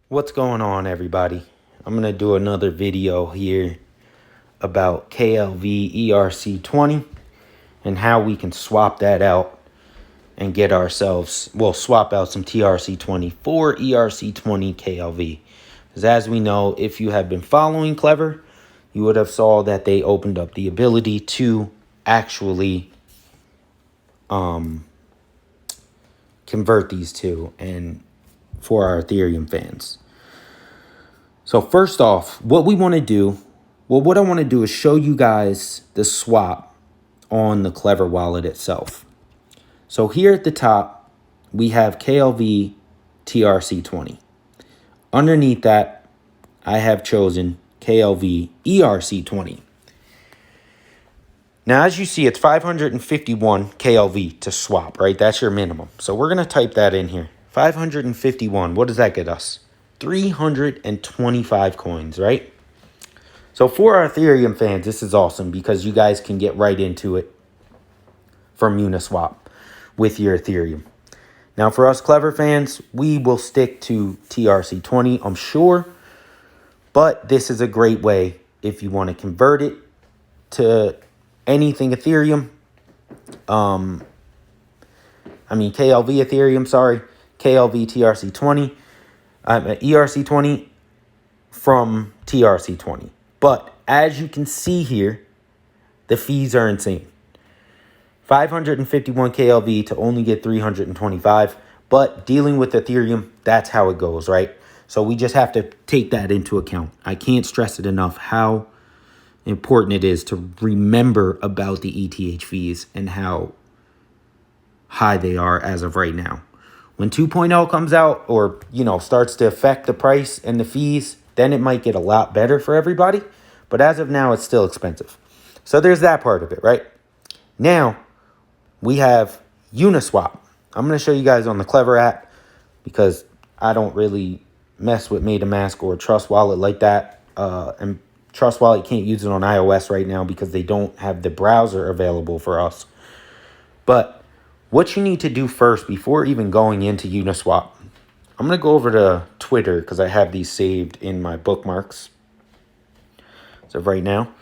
What's going on, everybody? I'm going to do another video here about KLV ERC20 and how we can swap that out and get ourselves, swap out some TRC20 for ERC20 KLV. Because as we know, if you have been following Klever, you would have saw that they opened up the ability to actually convert these two and for our Ethereum fans. So first off, what I want to do is show you guys the swap on the Klever wallet itself. So here at the top, we have KLV TRC20. Underneath that, I have chosen KLV ERC20. Now, as you see, it's 551 KLV to swap, right? That's your minimum. So we're going to type that in here. 551, what does that get us? 325 coins, right? So for our Ethereum fans, this is awesome because you guys can get right into it from Uniswap with your Ethereum. Now for us Klever fans, we will stick to TRC20, I'm sure. But this is a great way if you want to convert it to anything Ethereum. KLV Ethereum, sorry. KLV TRC20. ERC20 from TRC20. But as you can see here, the fees are insane. 551 KLV to only get 325. But dealing with Ethereum, that's how it goes, right? So we just have to take that into account. I can't stress it enough how important it is to remember about the ETH fees and how high they are as of right now. When 2.0 comes out or, starts to affect the price and the fees, then it might get a lot better for everybody. But as of now, it's still expensive. So there's that part of it, right? Now, we have Uniswap. I'm going to show you guys on the Klever app because I don't really mess with MetaMask or Trust Wallet like that. And Trust Wallet can't use it on iOS right now because they don't have the browser available for us. But what you need to do first before even going into Uniswap, I'm going to go over to Twitter because I have these saved in my bookmarks. So right now,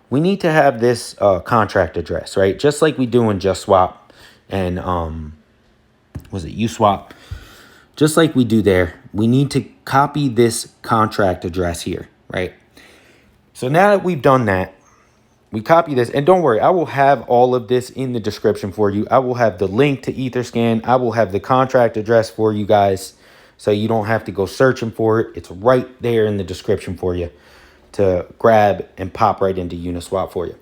we need to have this contract address, right? Just like we do in JustSwap and Uswap. Just like we do there, we need to copy this contract address here, right? So now that we've done that, we copy this, and don't worry, I will have all of this in the description for you. I will have the link to Etherscan. I will have the contract address for you guys, so you don't have to go searching for it. It's right there in the description for you to grab and pop right into Uniswap for you.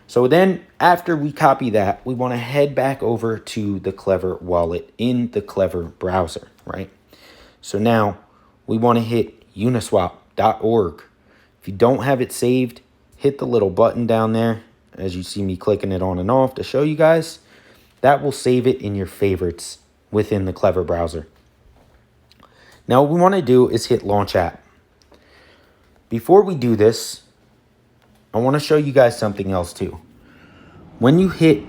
So then after we copy that, we want to head back over to the Klever wallet in the Klever browser, right? So now we want to hit uniswap.org. If you don't have it saved, hit the little button down there, as you see me clicking it on and off to show you guys. That will save it in your favorites within the Klever browser. Now what we want to do is hit Launch App. Before we do this, I want to show you guys something else too. When you hit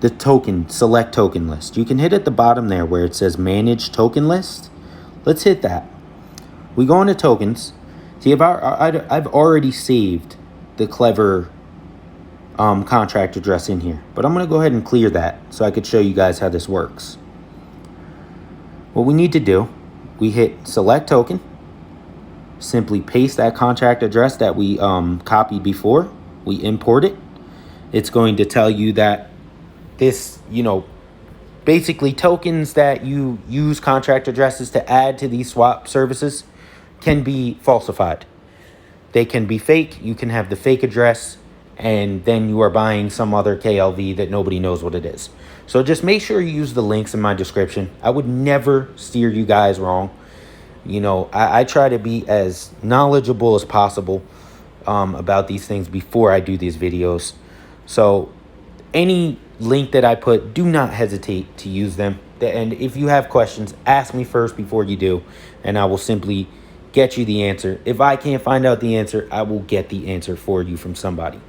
the select token list, you can hit at the bottom there where it says Manage Token List. Let's hit that. We go into tokens. See, I've already saved the Klever contract address in here, but I'm going to go ahead and clear that so I could show you guys how this works. What we need to do, we hit select token, simply paste that contract address that we copied before, we import it. It's going to tell you that this, basically tokens that you use contract addresses to add to these swap services can be falsified. They can be fake. You can have the fake address and then you are buying some other KLV that nobody knows what it is. So just make sure you use the links in my description. I would never steer you guys wrong. I try to be as knowledgeable as possible about these things before I do these videos. So any link that I put, do not hesitate to use them. And if you have questions, ask me first before you do, and I will simply get you the answer. If I can't find out the answer, I will get the answer for you from somebody.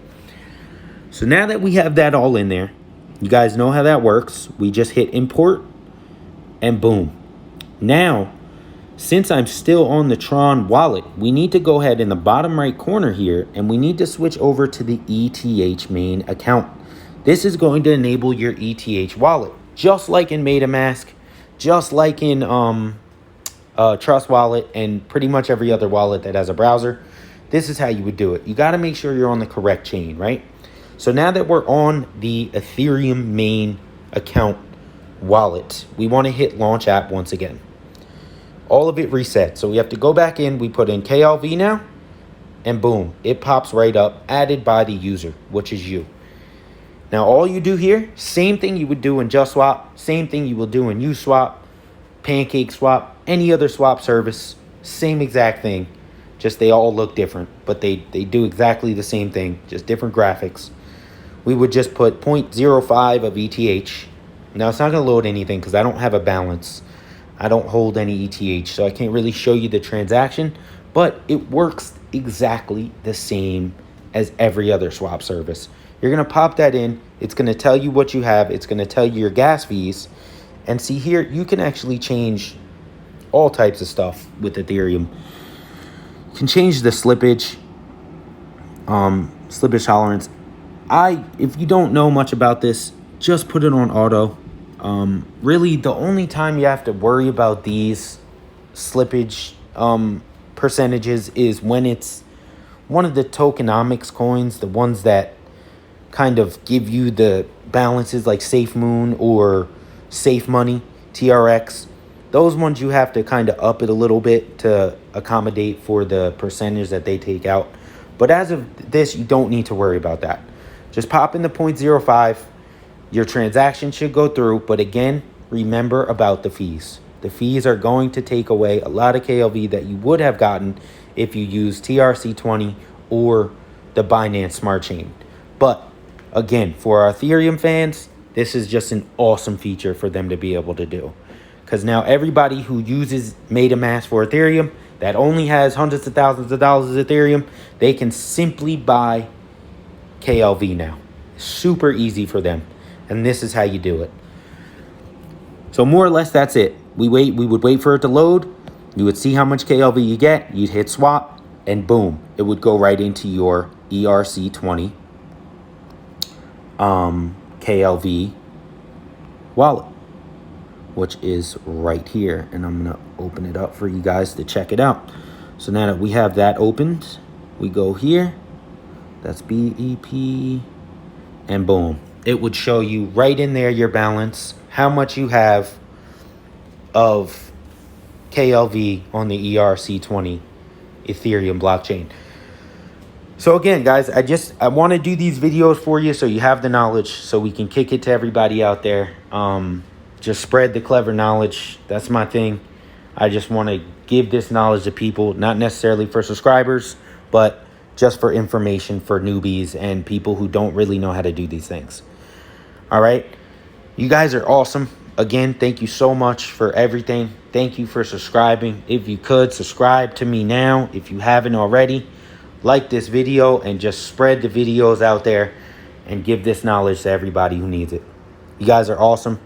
So now that we have that all in there, you guys know how that works. We just hit import and boom. Now since I'm still on the Tron wallet, we need to go ahead in the bottom right corner here, and we need to switch over to the ETH main account. This is going to enable your ETH wallet, just like in MetaMask, just like in Trust Wallet, and pretty much every other wallet that has a browser. This is how you would do it. You got to make sure you're on the correct chain, right? So now that we're on the Ethereum main account wallet, we want to hit launch app once again. All of it reset. So we have to go back in. We put in KLV now, and boom, it pops right up, added by the user, which is you. Now, all you do here, same thing you would do in JustSwap, same thing you will do in Uniswap, PancakeSwap, any other swap service, same exact thing. Just they all look different, but they do exactly the same thing, just different graphics. We would just put 0.05 of ETH. Now, it's not going to load anything because I don't have a balance. I don't hold any ETH, so I can't really show you the transaction, but it works exactly the same as every other swap service. You're going to pop that in. It's going to tell you what you have. It's going to tell you your gas fees. And see here, you can actually change all types of stuff with Ethereum. You can change the slippage, slippage tolerance. If you don't know much about this, just put it on auto. Really, the only time you have to worry about these slippage percentages is when it's one of the tokenomics coins, the ones that kind of give you the balances like Safe Moon or Safe Money, TRX. Those ones you have to kind of up it a little bit to accommodate for the percentage that they take out. But as of this, you don't need to worry about that. Just pop in the 0.05. Your transaction should go through. But again, remember about the fees. The fees are going to take away a lot of KLV that you would have gotten if you use ERC20 or the Binance Smart Chain. But again, for our Ethereum fans, this is just an awesome feature for them to be able to do. Because now everybody who uses MetaMask for Ethereum that only has hundreds of thousands of dollars of Ethereum, they can simply buy KLV now. Super easy for them. And this is how you do it. So more or less, that's it. We would wait for it to load. You would see how much KLV you get. You'd hit swap, and boom, it would go right into your ERC20 KLV wallet, which is right here. And I'm gonna open it up for you guys to check it out. So now that we have that opened, we go here. That's BEP, and boom, it would show you right in there your balance, how much you have of KLV on the ERC20 Ethereum blockchain. So again, guys, I want to do these videos for you so you have the knowledge, so we can kick it to everybody out there. Just spread the clever knowledge. That's my thing. I just want to give this knowledge to people, not necessarily for subscribers, but just for information for newbies and people who don't really know how to do these things. All right. You guys are awesome. Again, thank you so much for everything. Thank you for subscribing. If you could, subscribe to me now if you haven't already. Like this video and just spread the videos out there and give this knowledge to everybody who needs it. You guys are awesome.